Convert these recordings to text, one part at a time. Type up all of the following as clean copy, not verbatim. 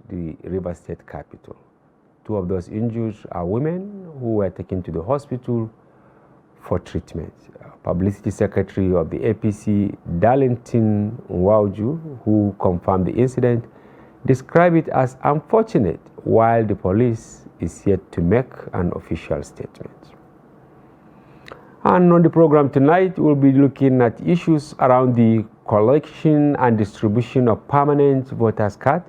The Rivers State capital. Two of those injured are women who were taken to the hospital for treatment. Publicity Secretary of the APC, Darlington Nwauju, who confirmed the incident, described it as unfortunate, while the police is yet to make an official statement. And on the program tonight, we'll be looking at issues around the collection and distribution of permanent voters' cards,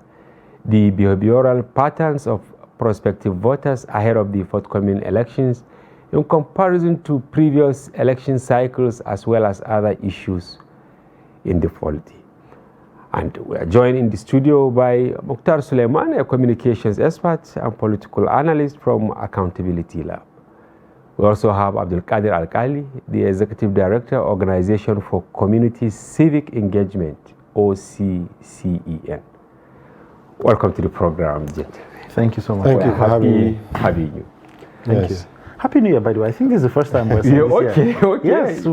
the behavioral patterns of prospective voters ahead of the forthcoming elections in comparison to previous election cycles, as well as other issues in the polity. And we are joined in the studio by Mukhtar Suleiman, a communications expert and political analyst from Accountability Lab. We also have Abdul Qadir Alkali, the Executive Director, Organization for Community Civic Engagement, OCCEN. Welcome to the program, gentlemen. Thank you so much. Thank you for having you. Thank you. Happy New Year, by the way. I think this is the first time we're seeing this year. Okay. Yes,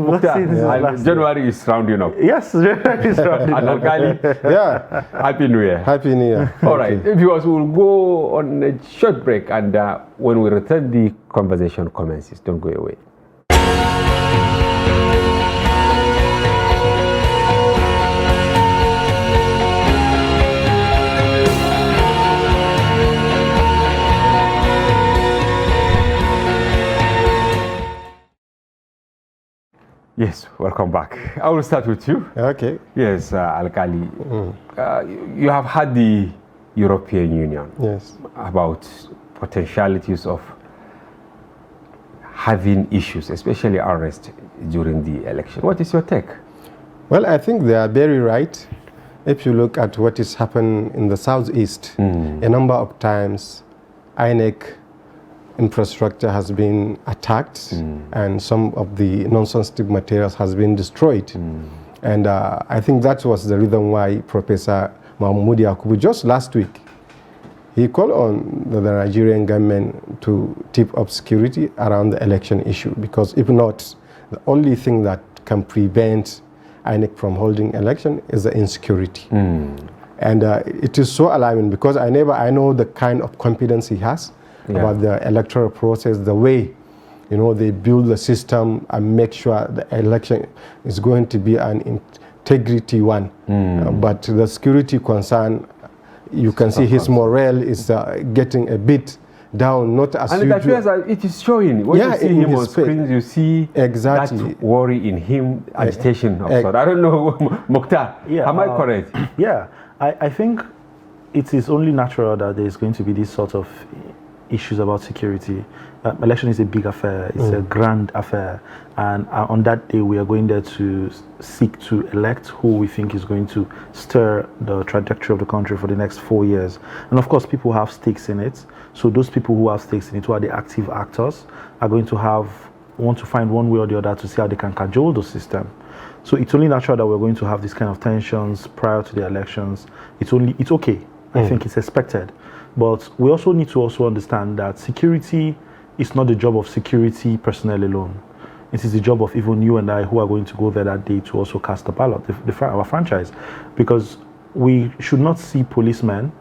January is rounding up. Yes, January is rounding up. Yeah. Happy New Year. Happy New Year. All right. Viewers, will go on a short break, and when we return, the conversation commences. Don't go away. Yes, welcome back. I will start with you. Okay. Yes, Alkali. You have had the European Union about potentialities of having issues, especially arrest during the election. What is your take? Well, I think they are very right. If you look at what is happening in the southeast, a number of times INEC infrastructure has been attacked and some of the non-sensitive materials has been destroyed. And I think that was the reason why Professor Mahmoud Yakubu just last week, he called on the Nigerian government to tip up security around the election issue, because if not, the only thing that can prevent INEC from holding election is the insecurity. And it is so alarming, because I know the kind of confidence he has about the electoral process, the way, you know, they build the system and make sure the election is going to be an integrity one. But the security concern, you can see his morale is getting a bit down, not as and usual. it appears that it is showing. When you see him on screens, you see that worry in him, agitation of sort. I don't know, Mukhtar, am I correct? Yeah, I think it is only natural that there is going to be this sort of issues about security. Election is a big affair, it's a grand affair, and on that day we are going there to seek to elect who we think is going to steer the trajectory of the country for the next 4 years. And of course people have stakes in it, so those people who have stakes in it, who are the active actors, are going to want to find one way or the other to see how they can cajole the system. So it's only natural that we're going to have this kind of tensions prior to the elections. It's okay. I think it's expected. But we also need to understand that security is not the job of security personnel alone. It is the job of even you and I who are going to go there that day to also cast a ballot, our franchise. Because we should not see policemen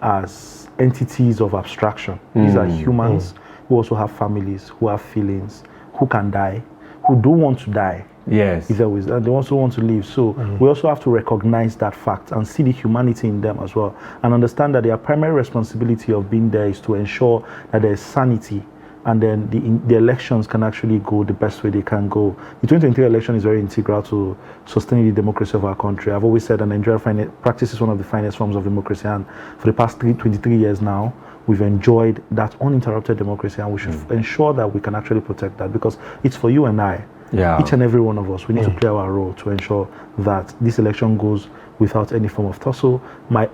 as entities of abstraction. These are humans who also have families, who have feelings, who can die, who don't want to die. Yes. They also want to live. So we also have to recognize that fact and see the humanity in them as well, and understand that their primary responsibility of being there is to ensure that there is sanity, and then the elections can actually go the best way they can go. The 2023 election is very integral to sustaining the democracy of our country. I've always said that Nigeria practices one of the finest forms of democracy, and for the past 23 years now, we've enjoyed that uninterrupted democracy, and we should ensure that we can actually protect that, because it's for you and I. Yeah. Each and every one of us, we need to play our role to ensure that this election goes without any form of tussle. My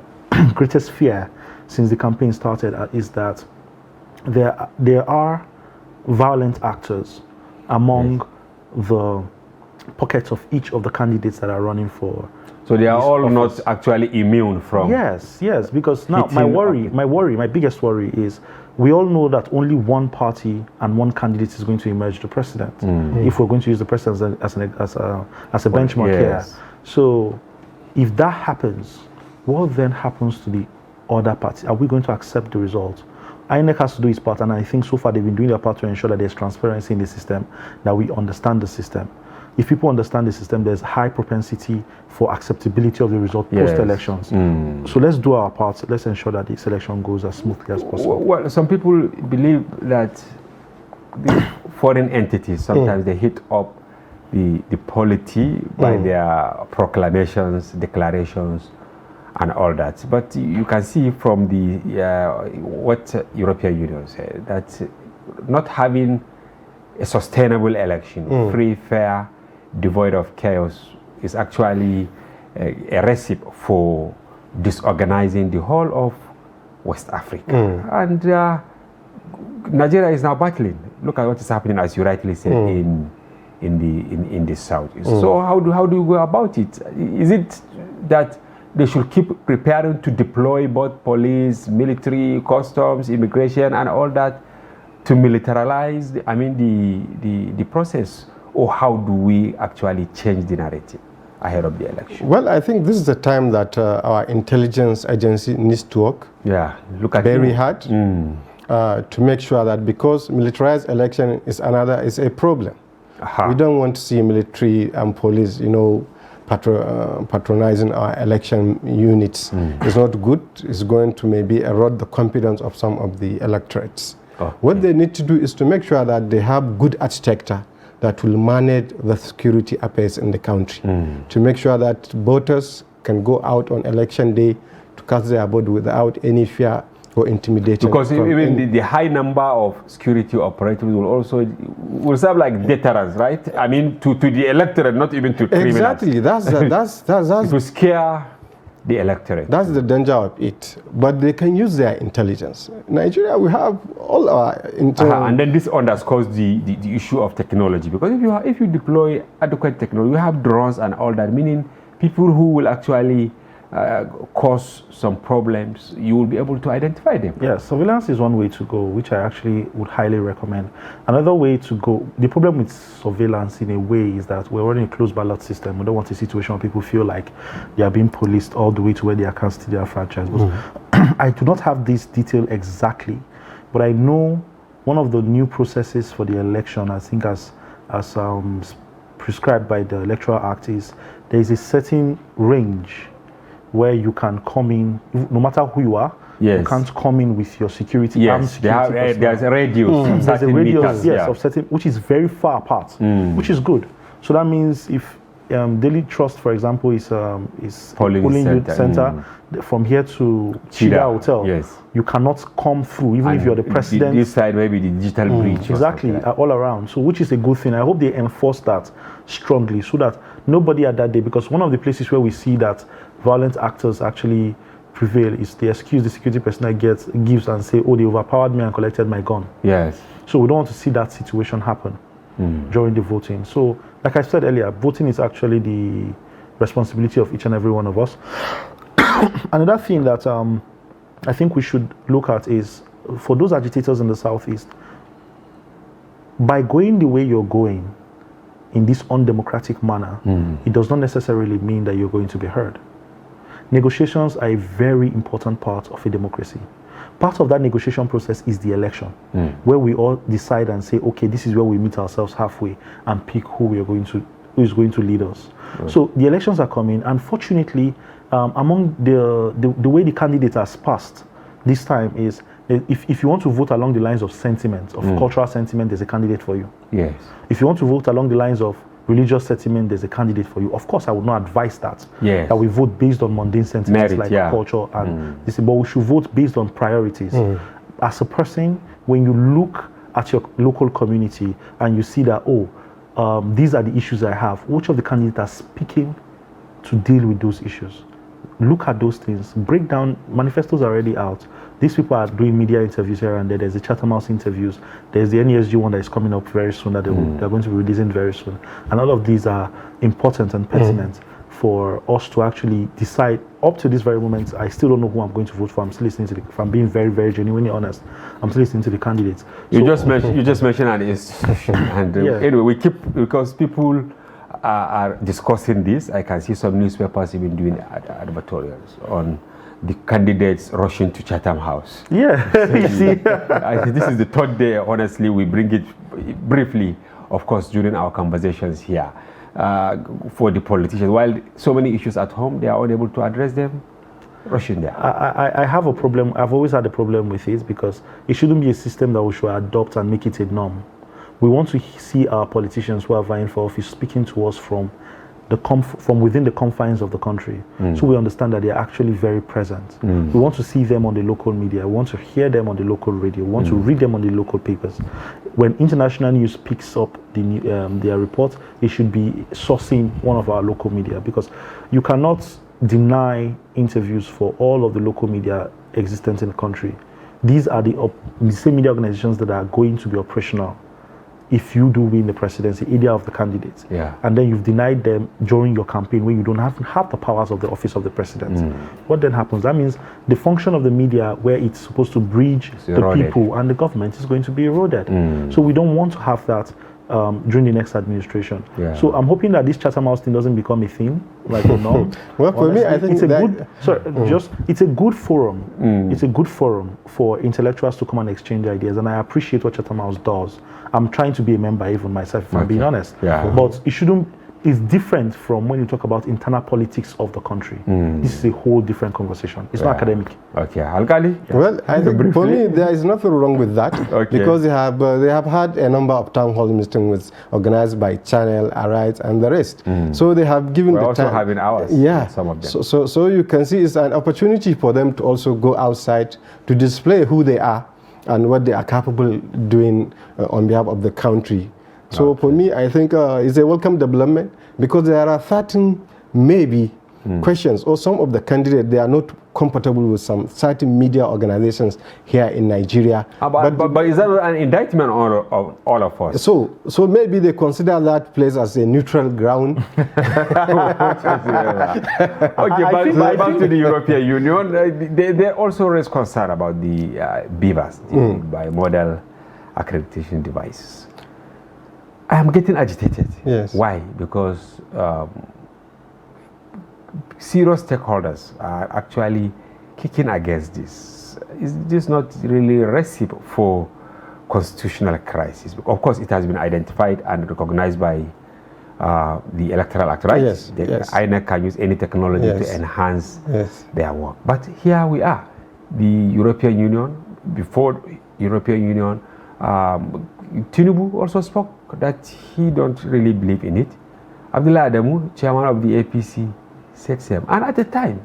greatest fear since the campaign started is that there are violent actors among the pockets of each of the candidates that are running for. So they are this all office. not actually immune from. Yes, because now hitting my biggest worry is we all know that only one party and one candidate is going to emerge the president. If we're going to use the president as a benchmark Yes. here. So if that happens, what then happens to the other party? Are we going to accept the result? INEC has to do its part, and I think so far they've been doing their part to ensure that there's transparency in the system, that we understand the system. If people understand the system, there's high propensity for acceptability of the result post-elections. So let's do our part. Let's ensure that this election goes as smoothly as possible. Well, some people believe that the foreign entities sometimes they hit up the polity by their proclamations, declarations, and all that. But you can see from the what European Union said, that not having a sustainable election, free, fair, devoid of chaos, is actually a recipe for disorganizing the whole of West Africa. And Nigeria is now battling. Look at what is happening, as you rightly said, in the south. So how do you go about it? Is it that they should keep preparing to deploy both police, military, customs, immigration, and all that to militarize the process? Or how do we actually change the narrative ahead of the election? Well, I think this is the time that our intelligence agency needs to work look at very hard to make sure that, because militarized election is a problem. We don't want to see military and police, patronizing our election units. It's not good. It's going to maybe erode the confidence of some of the electorates. What they need to do is to make sure that they have good architecture that will manage the security affairs in the country, to make sure that voters can go out on election day to cast their vote without any fear or intimidation. Because even the high number of security operatives will serve like deterrence, right? I mean, to the electorate, not even to criminals. Exactly. That's to scare the electorate. That's the danger of it. But they can use their intelligence. Nigeria, we have all our intelligence. And then this underscores the issue of technology. Because if you deploy adequate technology, you have drones and all that, meaning people who will actually cause some problems, you will be able to identify them. Yes, surveillance is one way to go, which I actually would highly recommend. Another way to go, the problem with surveillance in a way is that we're running a closed ballot system. We don't want a situation where people feel like they are being policed all the way to where they can't steal their franchise. I do not have this detail exactly, but I know one of the new processes for the election, I think as prescribed by the Electoral Act, is there is a certain range where you can come in, no matter who you are. You can't come in with your security. Armed security there's a radius. There's a radius, meters, of certain, which is very far apart, which is good. So that means if Daily Trust, for example, is polling center from here to Chida Hotel, you cannot come through, even if you're the president. This side, maybe the digital breach. Exactly, all around. So, which is a good thing. I hope they enforce that strongly, so that nobody at that day, because one of the places where we see that violent actors actually prevail is the excuse the security personnel gives and say, oh, they overpowered me and collected my gun. Yes. So we don't want to see that situation happen during the voting. So, like I said earlier, voting is actually the responsibility of each and every one of us. Another thing that I think we should look at is, for those agitators in the Southeast, by going the way you're going in this undemocratic manner, it does not necessarily mean that you're going to be heard. Negotiations are a very important part of a democracy. Part of that negotiation process is the election, where we all decide and say, okay, this is where we meet ourselves halfway and pick who is going to lead us. So the elections are coming, and fortunately, among the way the candidate has passed this time is, if you want to vote along the lines of sentiment, of cultural sentiment, there's a candidate for you. Yes. If you want to vote along the lines of religious sentiment, there's a candidate for you. Of course, I would not advise that. Yes. That we vote based on mundane sentiments like culture and this, but we should vote based on priorities. As a person, when you look at your local community and you see that, these are the issues I have, which of the candidates are speaking to deal with those issues? Look at those things, break down. Manifestos are already out. These people are doing media interviews here and there. There's the Chatham House interviews. There's the NESG one that is coming up very soon that they're going to be releasing very soon. And all of these are important and pertinent for us to actually decide. Up to this very moment, I still don't know who I'm going to vote for. I'm still listening to if I'm being very, very genuinely honest, I'm still listening to the candidates. You just mentioned an institution, and anyway, we keep, because people are discussing this. I can see some newspapers even doing advertorials on the candidates rushing to Chatham House. Yeah, you see. I think this is the third day, honestly. We bring it briefly, of course, during our conversations here, for the politicians. While so many issues at home, they are unable to address them, rushing there. I have a problem. I've always had a problem with it, because it shouldn't be a system that we should adopt and make it a norm. We want to see our politicians who are vying for office speaking to us from within the confines of the country, so we understand that they are actually very present. We want to see them on the local media. We want to hear them on the local radio. We want to read them on the local papers. When international news picks up their report, it should be sourcing one of our local media, because you cannot deny interviews for all of the local media existent in the country. These are the same media organizations that are going to be operational if you do win the presidency, either of the candidates. And then you've denied them during your campaign when you don't have the powers of the office of the president. What then happens? That means the function of the media, where it's supposed to bridge the people and the government, is going to be eroded. So we don't want to have that during the next administration. So I'm hoping that this Chatham House thing doesn't become a thing, like or not. Well, for me, I think it's a good. It's a good forum. It's a good forum for intellectuals to come and exchange ideas, and I appreciate what Chatham House does. I'm trying to be a member even myself, if I'm being honest. But it shouldn't. It's different from when you talk about internal politics of the country. This is a whole different conversation. It's not academic. Okay, Alkali? Well, I think for me, there is nothing wrong with that, because they have had a number of town hall meetings organized by Channel, Arise, and the rest. So they have given We're the also time. having hours. Some of them. So you can see it's an opportunity for them to also go outside to display who they are and what they are capable of doing on behalf of the country. So for me, I think it's a welcome development, because there are certain maybe questions, or some of the candidates, they are not compatible with some certain media organizations here in Nigeria. But is that an indictment on all of us? So maybe they consider that place as a neutral ground. Okay, but back to the European Union, they also raise concern about the BVAS, the bimodal accreditation devices. I am getting agitated. Yes. Why? Because serious stakeholders are actually kicking against this. Is this not really a recipe for constitutional crisis? Of course, it has been identified and recognized by the Electoral Act, right? Yes. INEC can use any technology to enhance their work. But here we are. The European Union, before European Union, Tinubu also spoke that he don't really believe in it. Abdullah Adamu, chairman of the APC, said same. And at the time,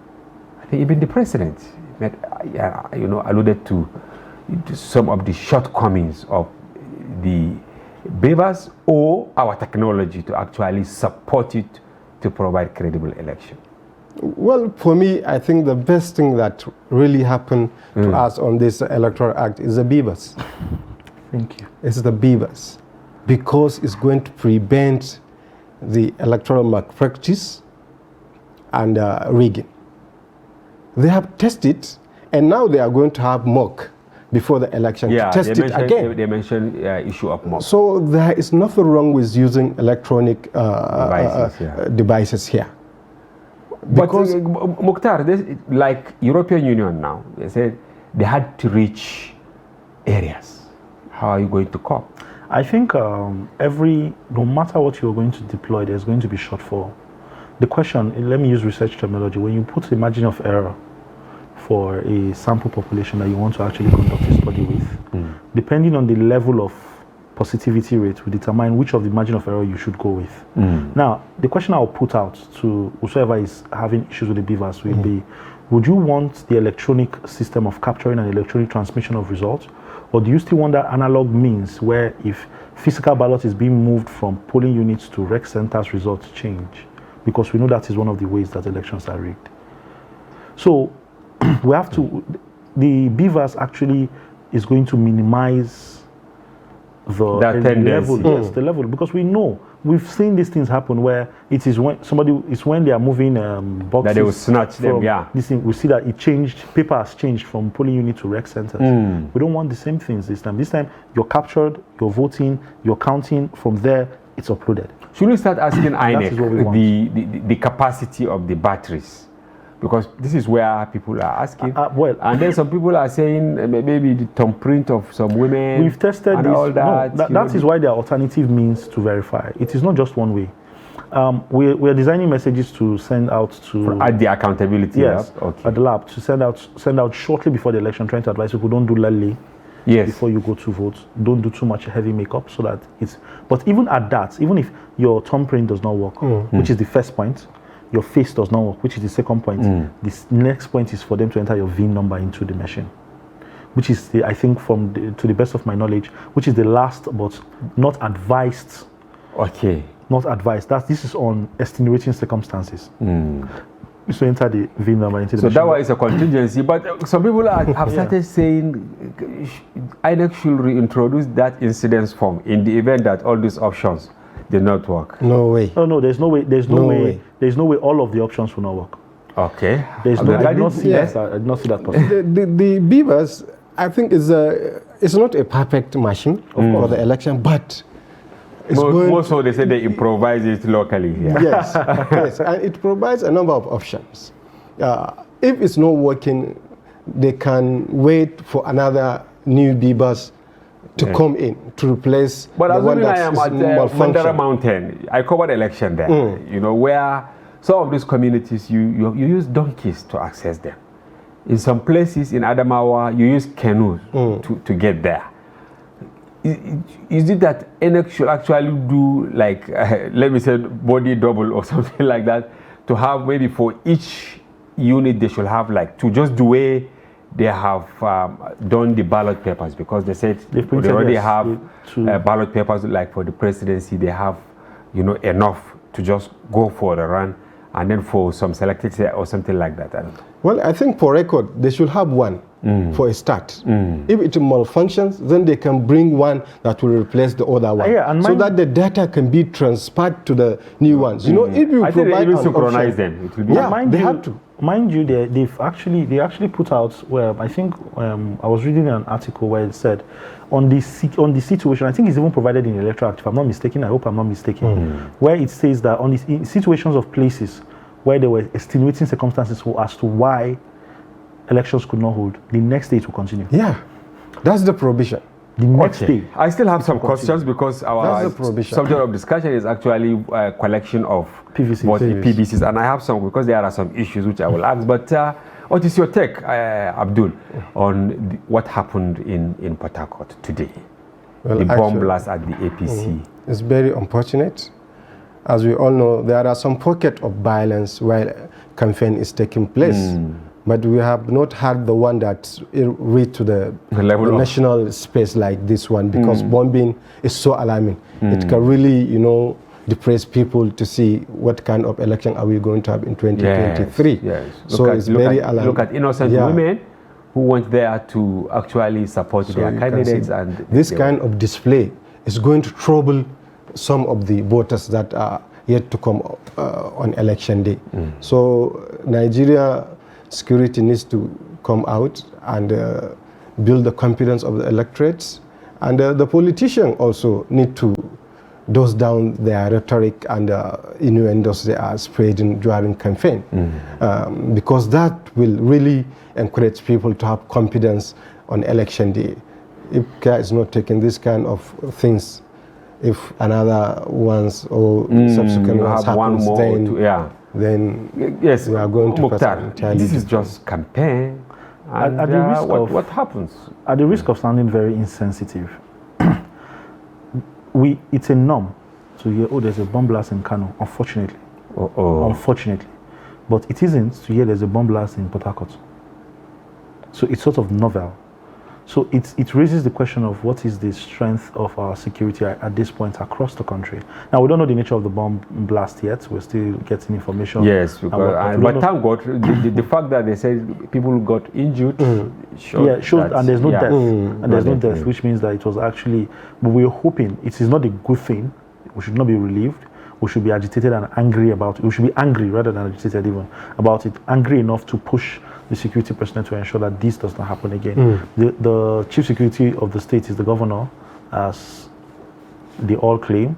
I think even the president alluded to some of the shortcomings of the BVAS or our technology to actually support it to provide credible election. Well, for me, I think the best thing that really happened to us on this Electoral Act is the BVAS. Thank you. It's the BVAS, because it's going to prevent the electoral malpractice and rigging. They have tested, and now they are going to have mock before the election to test it again. They mentioned issue of mock. So there is nothing wrong with using electronic devices here. Because Mukhtar, like European Union now, they said they had to reach areas. How are you going to cope? I think no matter what you're going to deploy, there's going to be shortfall. The question, let me use research terminology, when you put a margin of error for a sample population that you want to actually conduct a study with, depending on the level of positivity rate will determine which of the margin of error you should go with. Now, the question I'll put out to whoever is having issues with the BVAS will be, would you want the electronic system of capturing and electronic transmission of results? Or do you still want that analog means where if physical ballot is being moved from polling units to rec centers, results change? Because we know that is one of the ways that elections are rigged. So we have to, the BVAS actually is going to minimize the level, yes, the level, because we know, we've seen these things happen where it is when they are moving boxes that they will snatch them, yeah. This thing, we see that it changed, paper has changed from polling unit to rec centers. We don't want the same things this time. This time, you're captured, you're voting, you're counting, from there, it's uploaded. Should we start asking INEC the capacity of the batteries? Because this is where people are asking. Well, and then some people are saying maybe the thumbprint of some women. We've tested and this. all that. No, that is why there are alternative means to verify. It is not just one way. We are designing messages to send out to at the accountability yes, lab. Okay. At the lab to send out shortly before the election, trying to advise people don't do lally. Yes. Before you go to vote, don't do too much heavy makeup so that it's. But even at that, even if your thumbprint does not work, which is the first point, your face does not work, which is the second point. This next point is for them to enter your VIN number into the machine, which is, I think, to the best of my knowledge, which is the last but not advised. Okay. Not advised. This is on extenuating circumstances. So enter the VIN number into the machine. So that one is a contingency, but some people have started saying INEC should reintroduce that incidence form in the event that all these options did not work. No way. Oh no, there's no way. There's no way. There's no way all of the options will not work. Okay. There's no. I did not see that. I did not see that possible. The BVAS, I think, is not a perfect machine for the election, but most so they say they improvise it locally. Yeah. Yes, yes, and it provides a number of options. If it's not working, they can wait for another new BVAS to come in to replace the one that I am at Mandara Mountain. I covered election there. You know, where some of these communities you use donkeys to access them. In some places in Adamawa, you use canoes to get there. Is it that INEC should actually do like let me say body double or something like that, to have maybe for each unit they should have like two, just the way they have done the ballot papers, because they said they already have ballot papers like for the presidency. They have, you know, enough to just go for the run, and then for some selected or something like that. I don't know. Well, I think for record they should have one for a start. If it malfunctions, then they can bring one that will replace the other one, and so that the data can be transferred to the new ones. You know, if you provide they synchronize them, it will be have to. Mind you, they actually put out where I think I was reading an article where it said on the situation, I think it's even provided in the Electoral Act, if I'm not mistaken. I hope I'm not mistaken. Where it says that on the situations of places where there were extenuating circumstances as to why elections could not hold, the next day it will continue. Yeah, that's the provision. The next day. I still have some questions because our subject of discussion is actually a collection of PVCs, and I have some because there are some issues which I will ask. But what is your take, Abdul, on what happened in Port Harcourt today? Well, the bomb blast at the APC. It's very unfortunate. As we all know, there are some pockets of violence while campaign is taking place. But we have not had the one that reached to the national space like this one, because bombing is so alarming. It can really, you know, depress people to see what kind of election are we going to have in 2023. Yes. So it's very alarming. Look at innocent women who went there to actually support their candidates. And this kind of display is going to trouble some of the voters that are yet to come on election day. So Nigeria security needs to come out and build the confidence of the electorates, and the politicians also need to dust down their rhetoric and innuendos they are spreading during campaign, because that will really encourage people to have confidence on election day. If care is not taking this kind of things, if another ones or subsequent ones happens, then yes, we are going to Mukhtar, this is just campaign. And at the risk of what happens? At the risk of sounding very insensitive, it's a norm to hear, oh, there's a bomb blast in Kano, unfortunately. Unfortunately. But it isn't to hear there's a bomb blast in Port Harcourt. So it's sort of novel. So it raises the question of what is the strength of our security at this point across the country. Now, we don't know the nature of the bomb blast yet. We're still getting information. Yes, because, but thank God, the fact that they said people got injured shows and there's no death. And there's no death, which means that it was actually, but we're hoping it is not a good thing. We should not be relieved. We should be agitated and angry about it. We should be angry rather than agitated even about it. Angry enough to push the security personnel to ensure that this does not happen again. The chief security of the state is the governor, as they all claim.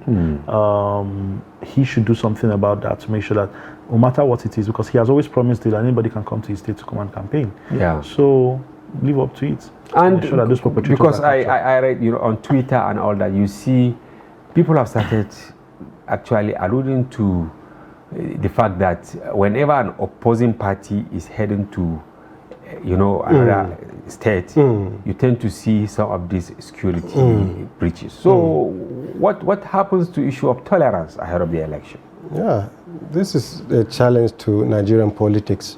He should do something about that to make sure that no matter what it is, because he has always promised that anybody can come to his state to come and campaign. Yeah. So live up to it. And sure that those because I read on Twitter and all that, you see people have started actually alluding to the fact that whenever an opposing party is heading to, another state, you tend to see some of these security breaches. So, what happens to issue of tolerance ahead of the election? Yeah, this is a challenge to Nigerian politics.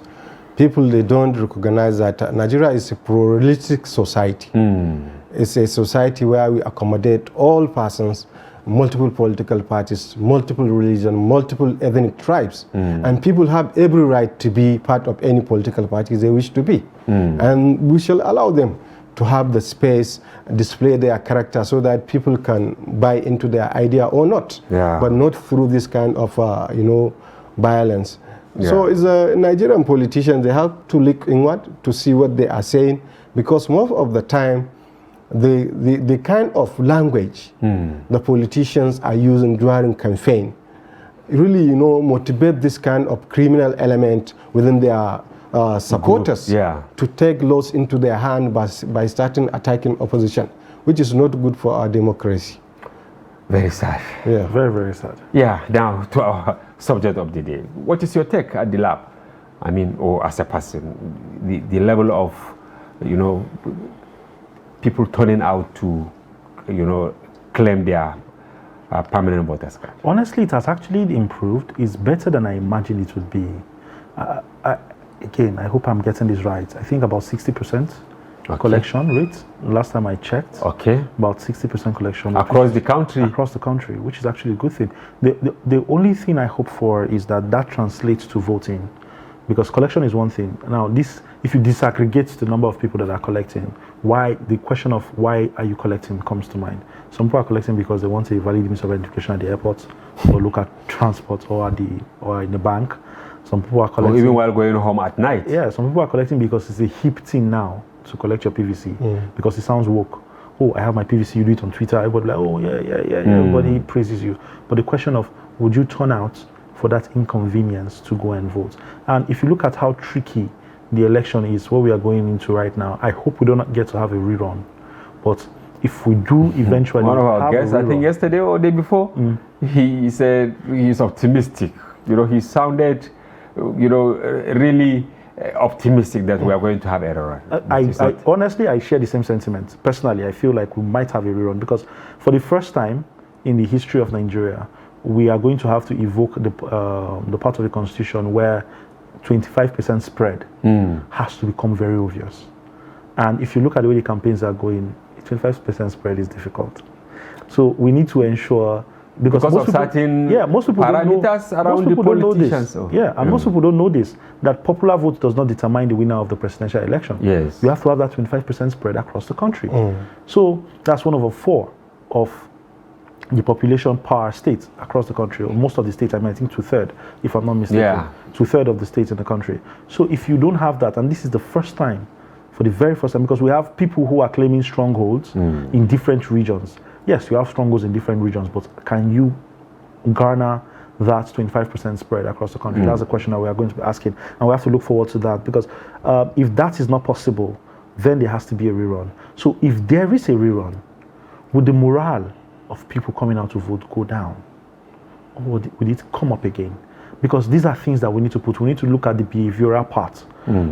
People, they don't recognize that Nigeria is a pluralistic society. It's a society where we accommodate all persons, multiple political parties, multiple religion, multiple ethnic tribes, and people have every right to be part of any political party they wish to be. And we shall allow them to have the space, display their character so that people can buy into their idea or not, but not through this kind of, violence. So it's Nigerian politicians, they have to look inward to see what they are saying, because most of the time, the kind of language the politicians are using during campaign really, motivate this kind of criminal element within their supporters to take laws into their hand by starting attacking opposition, which is not good for our democracy. Very sad. Yeah. Very, very sad. Yeah, now to our subject of the day. What is your take at the lab? I mean, or as a person, the level of, people turning out to, claim their permanent voters card? Honestly, it has actually improved. It's better than I imagined it would be. Again, I hope I'm getting this right. I think about 60% collection rate. Last time I checked. Okay. About 60% collection. Across the country? Across the country, which is actually a good thing. The only thing I hope for is that translates to voting. Because collection is one thing. Now, if you disaggregate the number of people that are collecting, the question of why are you collecting comes to mind. Some people are collecting because they want a valid means of identification at the airport, or look at transport, or in the bank. Some people are collecting, or even while going home at night. Yeah, some people are collecting because it's a hip thing now to collect your PVC, because it sounds woke. Oh, I have my PVC. You do it on Twitter. Everybody like, oh yeah. Everybody praises you. But the question of, would you turn out for that inconvenience to go and vote? And if you look at how tricky the election is, what we are going into right now, I hope we do not get to have a rerun. But if we do eventually, one of our guests, I think yesterday or the day before, he said he's optimistic. He sounded, really optimistic that we are going to have a rerun. Honestly, I share the same sentiment. Personally, I feel like we might have a rerun, because for the first time in the history of Nigeria, we are going to have to evoke the part of the constitution where 25% spread has to become very obvious. And if you look at the way the campaigns are going, 25% spread is difficult. So we need to ensure, because of certain most people parameters around the politicians. Most people don't know this, that popular vote does not determine the winner of the presidential election. Yes. You have to have that 25% spread across the country. So that's one over 4 of the population per state across the country, or most of the states. I think 2/3, if I'm not mistaken. 2/3 of the states in the country. So if you don't have that, and this is the first time, for the very first time, because we have people who are claiming strongholds in different regions, yes, you have strongholds in different regions, but can you garner that 25% spread across the country? That's a question that we are going to be asking, and we have to look forward to that, because if that is not possible, then there has to be a rerun. So if there is a rerun, would the morale of people coming out to vote go down, or would it come up again? Because these are things that we need to put. We need to look at the behavioral part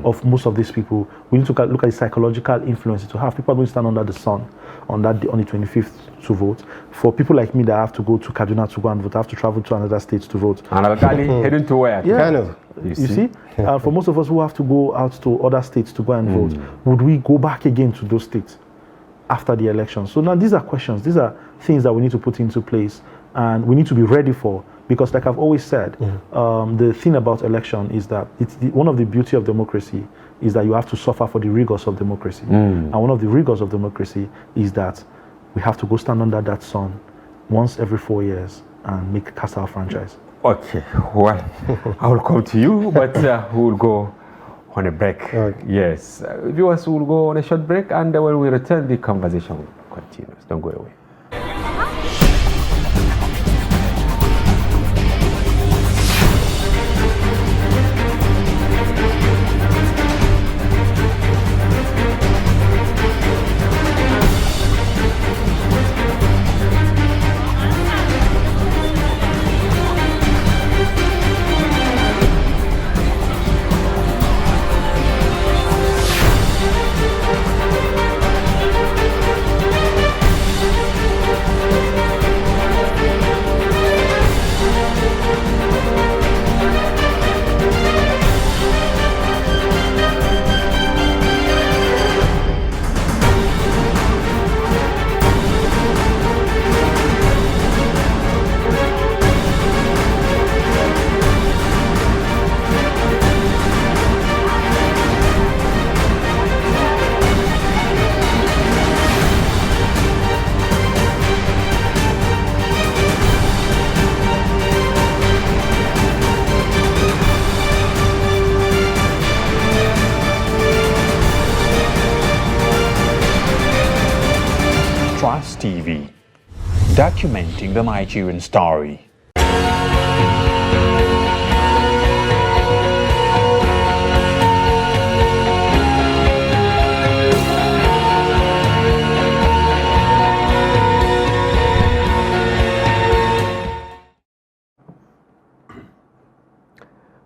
of most of these people. We need to look at the psychological influence to have. People are going to stand under the sun on the 25th to vote. For people like me that have to go to Kaduna to go and vote, I have to travel to another state to vote. And Alkali heading to where? Yeah. Kind of. You see? For most of us who have to go out to other states to go and vote, would we go back again to those states after the election? So now these are questions. These are things that we need to put into place, and we need to be ready for. Because like I've always said, the thing about election is that one of the beauty of democracy is that you have to suffer for the rigors of democracy. And one of the rigors of democracy is that we have to go stand under that sun once every 4 years and cast our franchise. Okay, well, I will come to you, but we will go on a break. Okay. Yes, viewers will go on a short break, and when we return, the conversation continues. Don't go away. Trust TV, documenting the Nigerian story.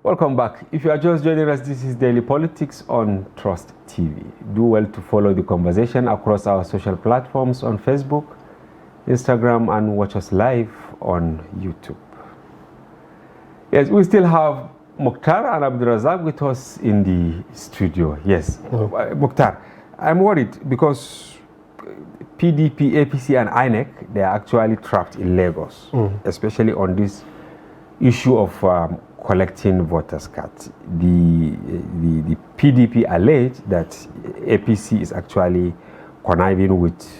Welcome back. If you are just joining us, this is Daily Politics on Trust TV. Do well to follow the conversation across our social platforms on Facebook, Instagram, and watch us live on YouTube. Yes, we still have Mukhtar and Abdurazak with us in the studio. Yes, Mukhtar, I'm worried because PDP, APC, and INEC, they are actually trapped in Lagos, especially on this issue of collecting voters' cards. The PDP allege that APC is actually conniving with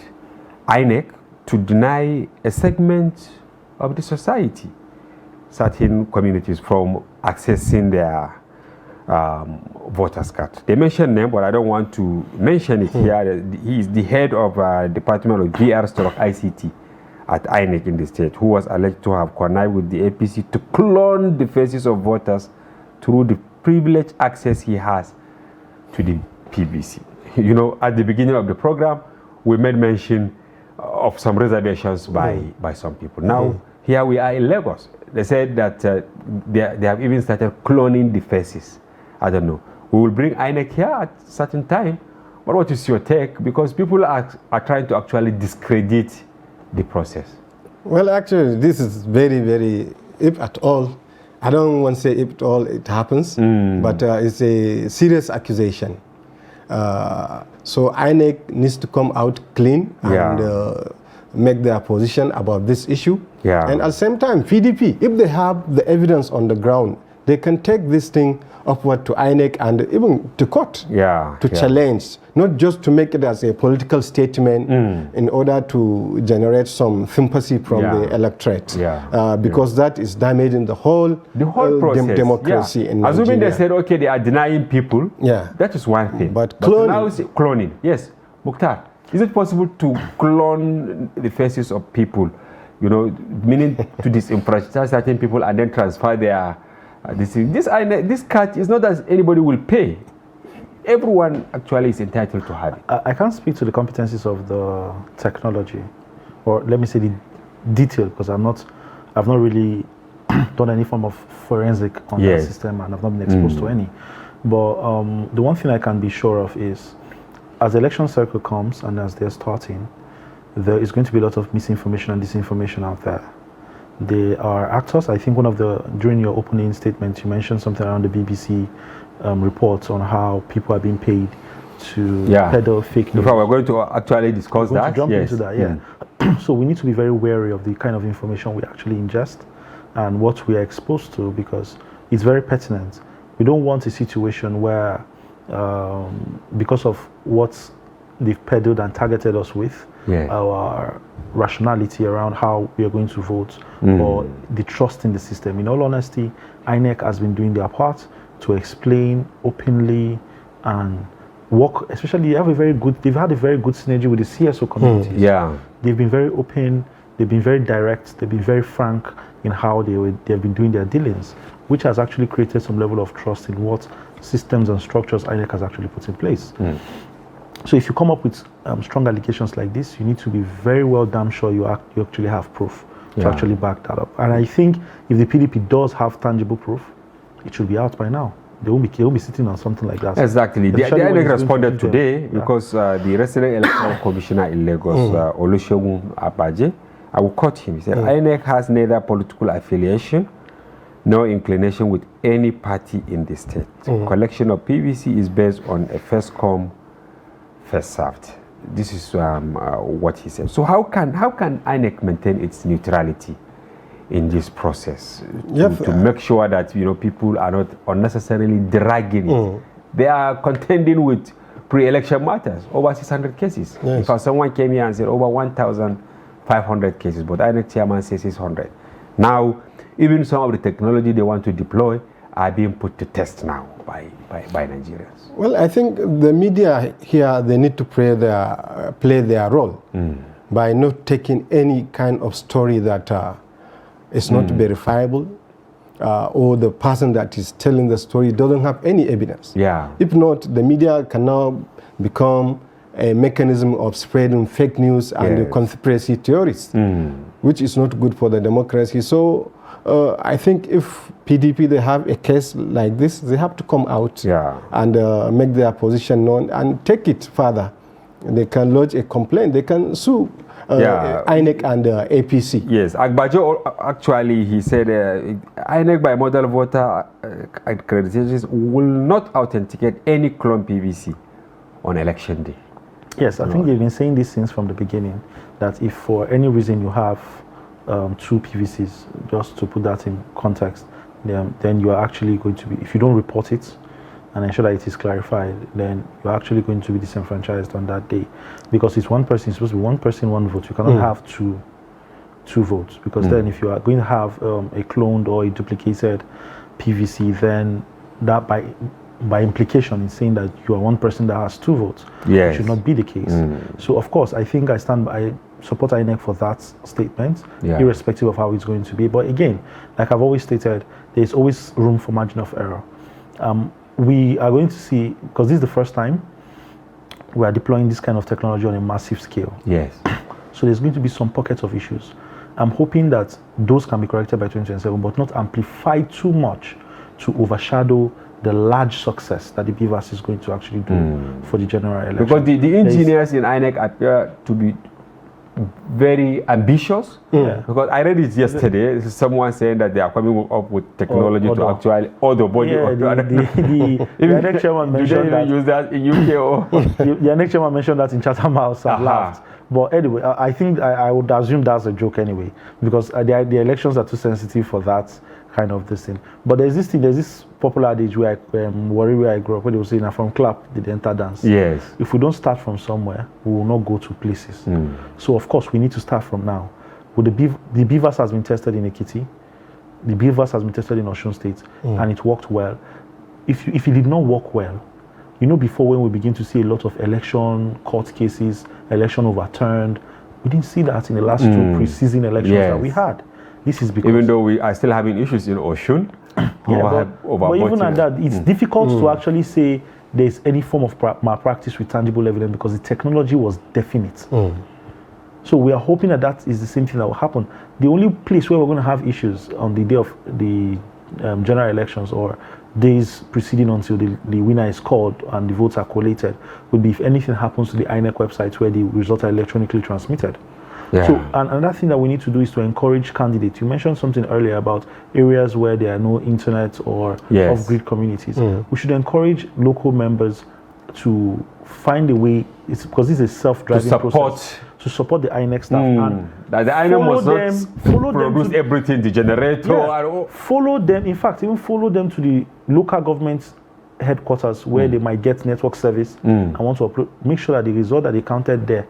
INEC to deny a segment of the society, certain communities, from accessing their voters' card. They mentioned name, but I don't want to mention it here. He is the head of Department of GR/ICT at INEC in the state, who was alleged to have connived with the APC to clone the faces of voters through the privileged access he has to the PVC. You know, at the beginning of the program, we made mention of some reservations by some people. Now, here we are in Lagos. They said that they have even started cloning the faces. I don't know. We will bring INEC here at a certain time. But what is your take? Because people are trying to actually discredit the process. Well, actually, this is very, very, if at all, I don't want to say if at all it happens, but it's a serious accusation. So INEC needs to come out clean and make their position about this issue. And at the same time, PDP, if they have the evidence on the ground, they can take this thing upward to INEC and even to court to challenge, not just to make it as a political statement in order to generate some sympathy from the electorate, because that is damaging the whole process, democracy in Nigeria. Assuming they said, okay, they are denying people, that is one thing. But now it's cloning. Yes, Mukhtar, Is it possible to clone the faces of people, you know, meaning to disenfranchise certain people and then transfer their this card is not that anybody will pay. Everyone actually is entitled to have it. I can't speak to the competencies of the technology, or let me say the detail, because I've not really done any form of forensic on that system, and I've not been exposed to any. But the one thing I can be sure of is, as the election cycle comes and as they're starting, there is going to be a lot of misinformation and disinformation out there. They are actors. I think during your opening statement, you mentioned something around the BBC reports on how people are being paid to peddle fake news. In fact, we're going to actually discuss that. Jump into that, yeah. So we need to be very wary of the kind of information we actually ingest and what we are exposed to, because it's very pertinent. We don't want a situation where, because of what they've peddled and targeted us with, our rationality around how we are going to vote or the trust in the system. In all honesty, INEC has been doing their part to explain openly and work, especially they've had a very good synergy with the CSO community. They've been very open, they've been very direct, they've been very frank in how they've been doing their dealings, which has actually created some level of trust in what systems and structures INEC has actually put in place. So if you come up with strong allegations like this, you need to be very well damn sure you actually have proof to actually back that up. And I think if the PDP does have tangible proof, it should be out by now. They won't be sitting on something like that. Exactly. The INEC responded today because the resident electoral commissioner in Lagos, Olusegun Abaje, I will quote him. He said, INEC has neither political affiliation nor inclination with any party in the state. Collection of PVC is based on a first come, first served. This is what he said. So how can INEC maintain its neutrality in this process to make sure that people are not unnecessarily dragging it? They are contending with pre-election matters, over 600 cases. If someone came here and said over 1,500 cases, but INEC chairman says 600. Now, even some of the technology they want to deploy are being put to test now by Nigerians. Well, I think the media here, they need to play their role by not taking any kind of story that is not verifiable, or the person that is telling the story doesn't have any evidence. If not, the media can now become a mechanism of spreading fake news and conspiracy theories, which is not good for the democracy. So I think if PDP, they have a case like this, they have to come out and make their position known and take it further. They can lodge a complaint. They can sue INEC and APC. Yes, Agbajo actually, he said INEC by model voter accreditations will not authenticate any clone PVC on election day. Yes, I think they've been saying this since from the beginning, that if for any reason you have two PVCs, just to put that in context, then you are actually going to be, if you don't report it and ensure that it is clarified, then you're actually going to be disenfranchised on that day. Because it's one person, it's supposed to be one person, one vote. You cannot have two votes, because then if you are going to have a cloned or a duplicated PVC, then that by implication is saying that you are one person that has two votes. It should not be the case. So of course, I think I support INEC for that statement, irrespective of how it's going to be. But again, like I've always stated, there's always room for margin of error. We are going to see, because this is the first time we are deploying this kind of technology on a massive scale. So there's going to be some pockets of issues. I'm hoping that those can be corrected by 2027, but not amplified too much to overshadow the large success that the BVAS is going to actually do for the general election. Because the engineers in INEC appear to be very ambitious. Because I read it yesterday, someone saying that they are coming up with technology to actually the body. The INEC chairman mentioned that. Use that in UK or the INEC chairman mentioned that in Chatham House and laughed. But anyway, I think I would assume that's a joke anyway, because the elections are too sensitive for that kind of this thing. But there's this popular adage where where I grew up, where they will say, "Now from clap, did enter dance." If we don't start from somewhere, we will not go to places. So of course, we need to start from now. The BVAS has been tested in Ekiti, the BVAS has been tested in Osun State, and it worked well. If it did not work well, before when we begin to see a lot of election court cases, election overturned, we didn't see that in the last two pre-season elections that we had. This is because even though we are still having issues in Oshun, but even at that, it's difficult to actually say there's any form of malpractice with tangible evidence because the technology was definite. So we are hoping that is the same thing that will happen. The only place where we're going to have issues on the day of the general elections or days preceding until the winner is called and the votes are collated would be if anything happens to the INEC website where the results are electronically transmitted. Yeah. So another thing that we need to do is to encourage candidates. You mentioned something earlier about areas where there are no internet or off-grid communities. We should encourage local members to find a way, because this is a self-driving process, to support the INEC staff and that the INEC must not produce everything, the generator. Follow them. In fact, even follow them to the local government headquarters where they might get network service and want to upload. Make sure that the result that they counted there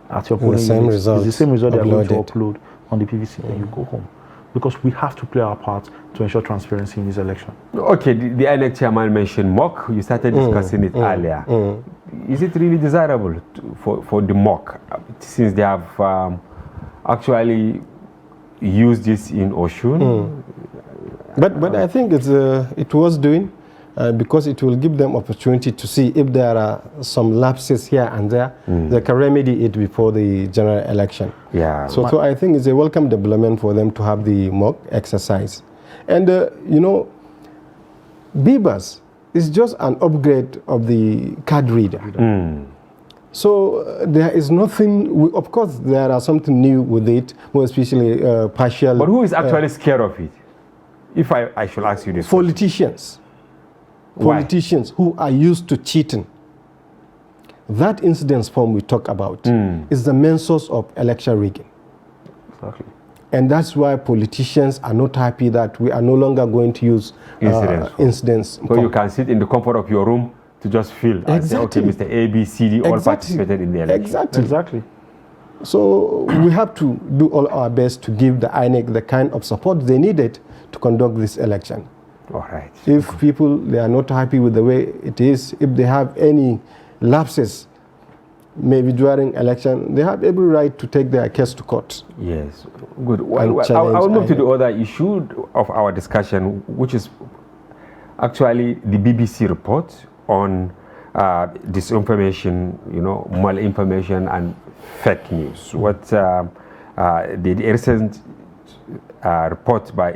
at your polling unit is the same result they are going to upload on the PVC when you go home. Because we have to play our part to ensure transparency in this election. Okay, the INEC chairman mentioned mock. You started discussing it earlier. Is it really desirable for the mock, since they have actually used this in Oshun? But I think it was doing because it will give them opportunity to see if there are some lapses here and there. They can remedy it before the general election. Yeah. So I think it's a welcome development for them to have the mock exercise. And BBAS is just an upgrade of the card reader. So there is nothing, of course there are something new with it, more especially partial. But who is actually scared of it? If I should ask you this Politicians. Politicians who are used to cheating. That incidence form we talk about is the main source of election rigging. Exactly. And that's why politicians are not happy that we are no longer going to use incidence. So you can sit in the comfort of your room to just feel and say, okay, Mr. A, B, C, D, all participated in the election. Exactly. So we have to do all our best to give the INEC the kind of support they needed to conduct this election. All right. If people, they are not happy with the way it is, if they have any lapses, maybe during election, they have every right to take their case to court. Yes, good. Well, I will move to the other issue of our discussion, which is actually the BBC report on disinformation, malinformation and fake news. What the recent report by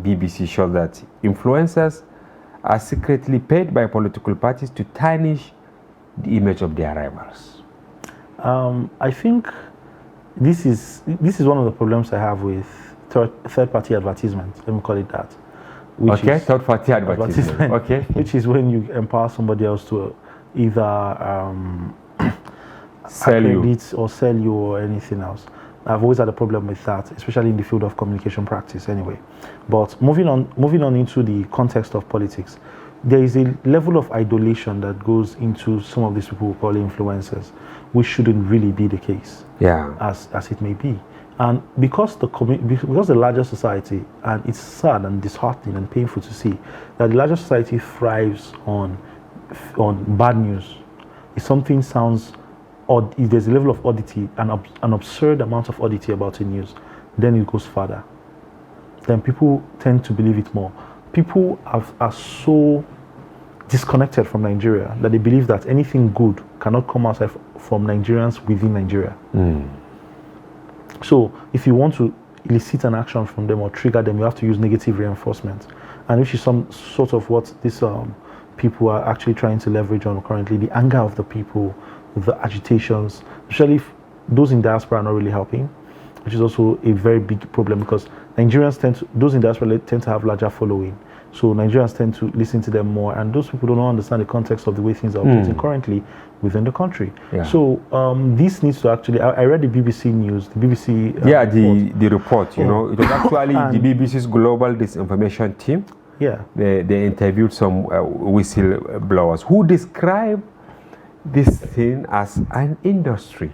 BBC showed that influencers are secretly paid by political parties to tarnish the image of their rivals. I think this is one of the problems I have with third-party advertisement. Let me call it that. Third-party advertisement. Okay. Which is when you empower somebody else to either sell you or anything else. I've always had a problem with that, especially in the field of communication practice anyway. But moving on into the context of politics, there is a level of idolation that goes into some of these people who call influencers, which shouldn't really be the case. Yeah. As it may be. And because the larger society, and it's sad and disheartening and painful to see that the larger society thrives on bad news. If something sounds odd, if there's a level of oddity, an absurd amount of oddity about a news, then it goes further. Then people tend to believe it more. People are so disconnected from Nigeria that they believe that anything good cannot come outside from Nigerians within Nigeria. So if you want to elicit an action from them or trigger them, you have to use negative reinforcement, and which is some sort of what these people are actually trying to leverage on currently, the anger of the people, the agitations, especially if those in diaspora are not really helping, which is also a very big problem because Nigerians those in diaspora tend to have larger following. So Nigerians tend to listen to them more, and those people don't understand the context of the way things are operating currently within the country. Yeah. So this needs to actually, I read the BBC news, the BBC report. The report, it was actually the BBC's global disinformation team. Yeah. They interviewed some whistleblowers who describe this thing as an industry.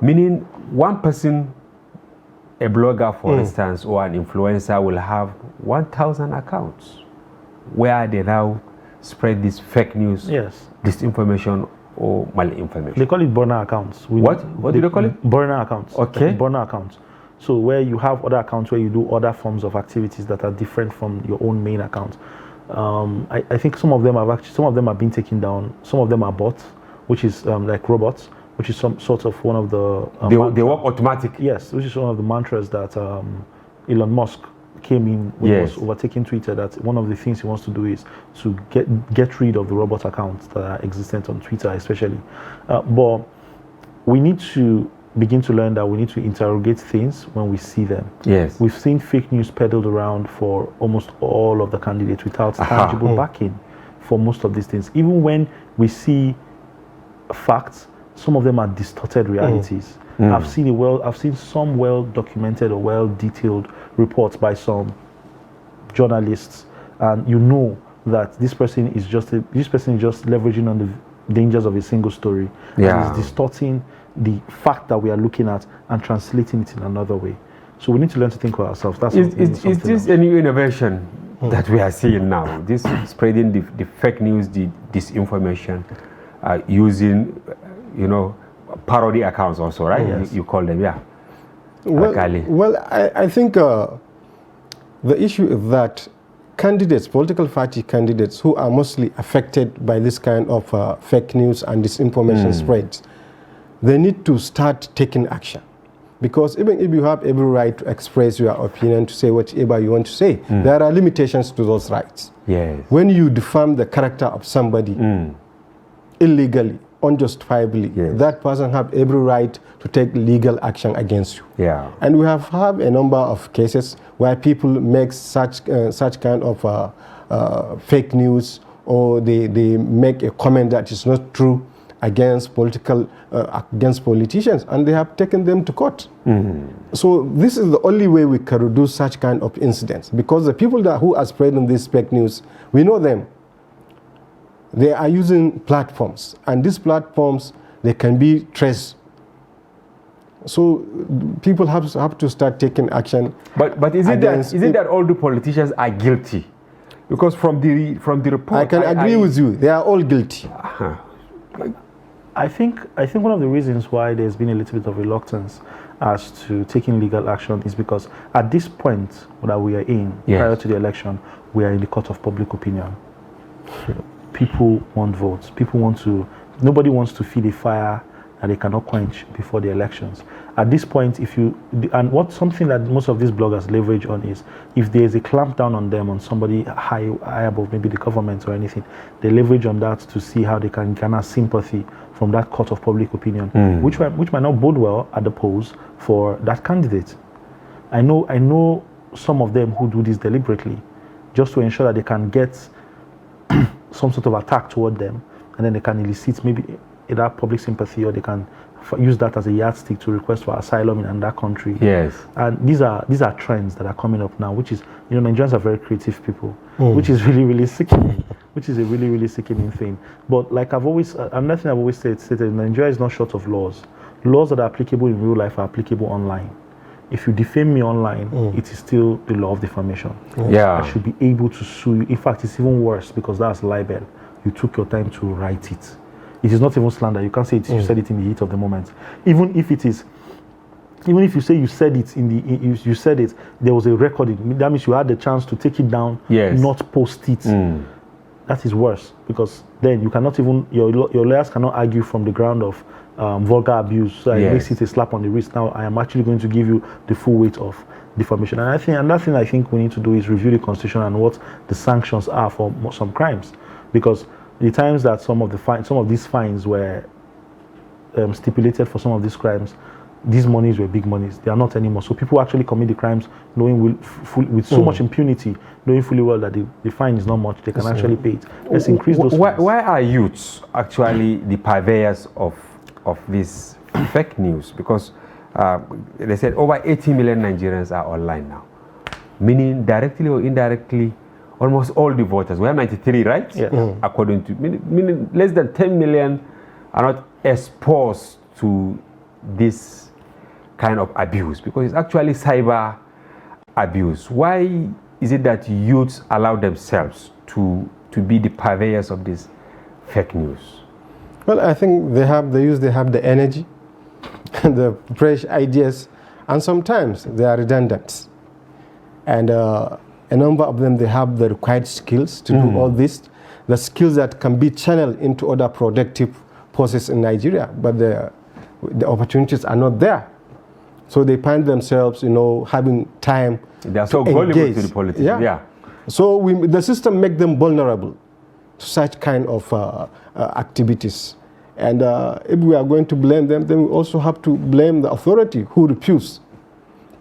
Meaning one person, a blogger for instance, or an influencer will have 1,000 accounts where they now spread this fake news, Yes. disinformation, or malinformation? They call it burner accounts. What do they call it? Burner accounts. Okay. Burner accounts. So where you have other accounts where you do other forms of activities that are different from your own main account. I think some of them have been taken down. Some of them are bots, which is like robots, which is some sort of one of the They work automatic. Yes, which is one of the mantras that Elon Musk came in when he was overtaking Twitter. That one of the things he wants to do is to get rid of the robot accounts that are existent on Twitter, especially. But we need to begin to learn that we need to interrogate things when we see them. Yes. We've seen fake news peddled around for almost all of the candidates without tangible backing for most of these things. Even when we see facts, some of them are distorted realities. I've seen some well-documented or well-detailed reports by some journalists, and you know that this person is just leveraging on the dangers of a single story, and is distorting the fact that we are looking at and translating it in another way. So we need to learn to think for ourselves. Is this a new innovation that we are seeing now? This spreading the fake news, the disinformation, using, parody accounts also, right? Yes. You call them, yeah. Well, I think the issue is that political party candidates who are mostly affected by this kind of fake news and disinformation spreads, they need to start taking action. Because even if you have every right to express your opinion, to say whatever you want to say, there are limitations to those rights. Yes. When you defame the character of somebody illegally, unjustifiably, that person have every right to take legal action against you. Yeah. And we have a number of cases where people make such kind of fake news, or they make a comment that is not true against politicians, and they have taken them to court. So this is the only way we can reduce such kind of incidents, because the people who are spreading this fake news, we know them. They are using platforms, and these platforms, they can be traced. So people have to start taking action. But is it that all the politicians are guilty? Because from the report, I can agree with you. They are all guilty. I think one of the reasons why there's been a little bit of reluctance as to taking legal action is because at this point that we are in, prior to the election, we are in the court of public opinion. People want votes. Nobody wants to feed a fire that they cannot quench before the elections. At this point, something that most of these bloggers leverage on is, if there is a clampdown on them, on somebody high above, maybe the government or anything, they leverage on that to see how they can garner sympathy from that court of public opinion, which might not bode well at the polls for that candidate. I know some of them who do this deliberately, just to ensure that they can get some sort of attack toward them, and then they can elicit maybe either public sympathy, or they can use that as a yardstick to request for asylum in that country. Yes. And these are trends that are coming up now, which is, Nigerians are very creative people, which is really, really sickening, which is a really, really sickening thing. But like another thing I've always stated, Nigeria is not short of laws. Laws that are applicable in real life are applicable online. If you defame me online, it is still the law of defamation. Yeah. I should be able to sue you. In fact, it's even worse, because that's libel. You took your time to write it. It is not even slander. You can't say it. You said it in the heat of the moment. Even if you say you said it you said it, there was a recording. That means you had the chance to take it down, not post it. That is worse, because then you cannot even, your lawyers cannot argue from the ground of vulgar abuse. So it makes it a slap on the wrist. Now I am actually going to give you the full weight of defamation. And another thing I think we need to do is review the constitution and what the sanctions are for some crimes, because the times that some of these fines were stipulated for some of these crimes, these monies were big monies. They are not anymore. So people actually commit the crimes knowing with so much impunity, knowing fully well that the fine is not much. They can actually pay it. Let's increase those fines. Why are youths actually the purveyors of this fake news? Because they said over 80 million Nigerians are online now, meaning directly or indirectly, almost all the voters. We have 93, right? Yeah. According to, meaning less than 10 million are not exposed to this kind of abuse, because it's actually cyber abuse. Why is it that youths allow themselves to to be the purveyors of this fake news? Well, I think they have the energy, the fresh ideas, and sometimes they are redundant. And a number of them, they have the required skills to do all this, the skills that can be channeled into other productive processes in Nigeria, but the opportunities are not there. So they find themselves, having time. They are so gullible to the politicians. Yeah. So the system makes them vulnerable to such kind of activities. And if we are going to blame them, then we also have to blame the authority who refuse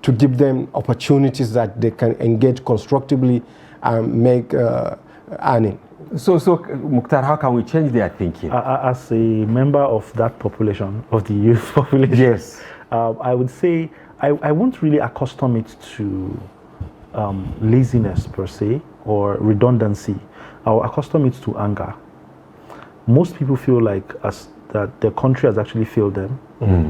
to give them opportunities that they can engage constructively and make earning. So Mukhtar, how can we change their thinking? As a member of that population, of the youth population, yes, I would say I won't really accustom it to laziness per se or redundancy. I'll accustom it to anger. Most people feel like that the country has actually failed them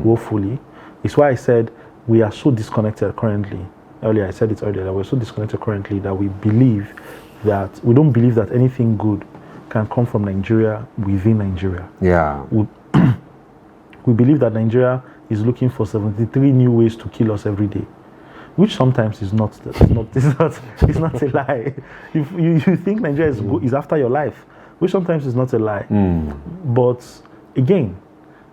woefully. It's why I said we are so disconnected currently. Earlier, I said it earlier, that we're so disconnected currently that we don't believe that anything good can come from Nigeria within Nigeria. Yeah. We believe that Nigeria is looking for 73 new ways to kill us every day, which sometimes is not a lie. If you think Nigeria is after your life, which sometimes is not a lie. But again,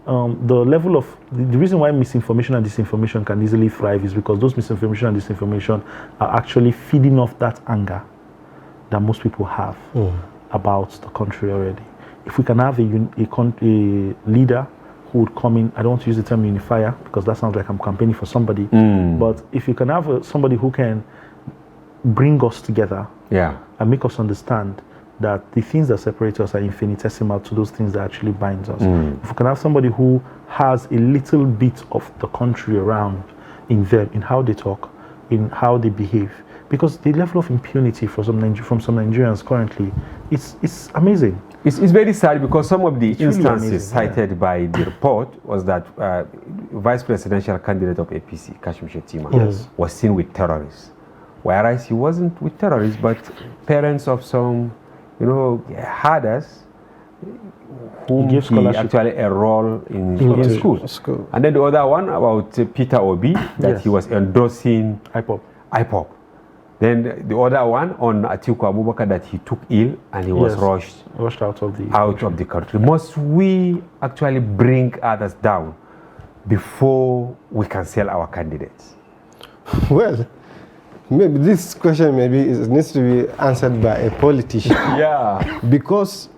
the level of the reason why misinformation and disinformation can easily thrive is because those misinformation and disinformation are actually feeding off that anger that most people have about the country already. If we can have a leader who would come in, I don't want to use the term unifier because that sounds like I'm campaigning for somebody, but if you can have somebody who can bring us together and make us understand that the things that separate us are infinitesimal to those things that actually binds us. If we can have somebody who has a little bit of the country around in them, in how they talk, in how they behave, because the level of impunity from some Nigerians currently, it's amazing. It's very sad because some of the instances really cited by the report was that vice presidential candidate of APC, Kashim Shettima, was seen with terrorists, whereas he wasn't with terrorists, but parents of some herders whom he actually enrolled in school. And then the other one about Peter Obi, that he was endorsing IPOB. Then the other one on Atiku Abubakar, that he took ill and he was rushed out of the country. Must we actually bring others down before we can sell our candidates? Well, maybe this question needs to be answered by a politician. Because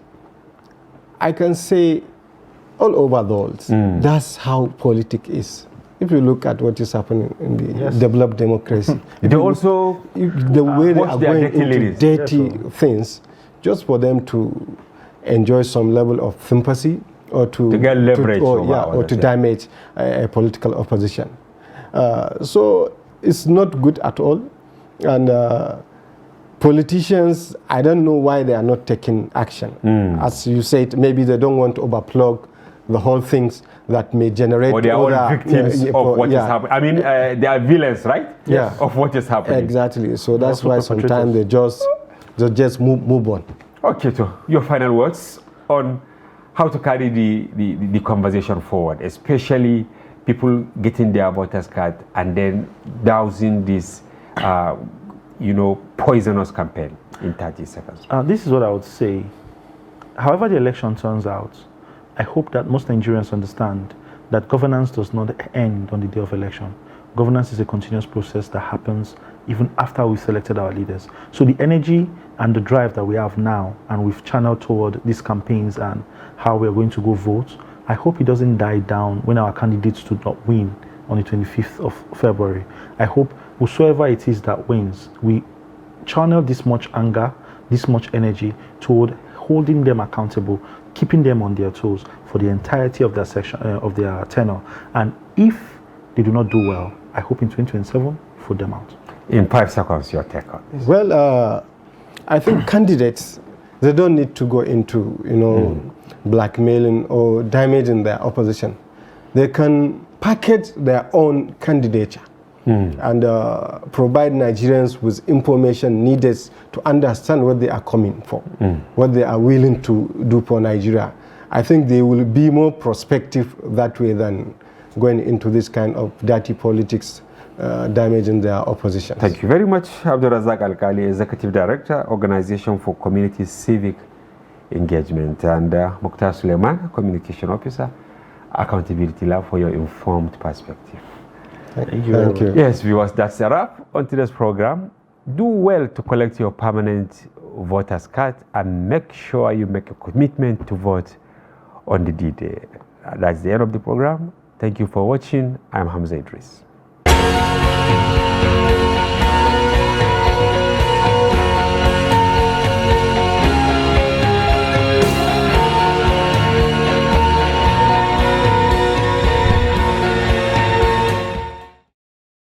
I can say all over the world, that's how politics is. If you look at what is happening in the developed democracy, they also the way they are going into dirty things, just for them to enjoy some level of sympathy or to get leverage or to damage a political opposition. So it's not good at all. And politicians, I don't know why they are not taking action. As you said, maybe they don't want to overplug the whole things that may generate... Or they are all victims of what is happening. I mean, they are villains, right? Of what is happening. Exactly. So that's why sometimes they just move on. Okay, so your final words on how to carry the conversation forward, especially people getting their voters card and then dousing this poisonous campaign in 30 seconds. This is what I would say. However the election turns out, I hope that most Nigerians understand that governance does not end on the day of election. Governance is a continuous process that happens even after we've selected our leaders. So the energy and the drive that we have now, and we've channeled toward these campaigns and how we're going to go vote, I hope it doesn't die down when our candidates do not win on the 25th of February. I hope whosoever it is that wins, we channel this much anger, this much energy toward holding them accountable, keeping them on their toes for the entirety of their tenure. And if they do not do well, I hope in 2027, put them out. In 5 seconds, your take on this. Well, I think candidates, they don't need to go into, blackmailing or damaging their opposition. They can package their own candidature and provide Nigerians with information needed to understand what they are coming for, what they are willing to do for Nigeria. I think they will be more prospective that way than going into this kind of dirty politics, damaging their opposition. Thank you very much, Abdulrazak Alkali, Executive Director, Organization for Community Civic Engagement, and Mukhtar Suleiman, Communication Officer, Accountability Lab, for your informed perspective. Thank you. Yes, viewers, that's a wrap on today's program. Do well to collect your permanent voter's card and make sure you make a commitment to vote on the D-Day. That's the end of the program. Thank you for watching. I'm Hamza Idris.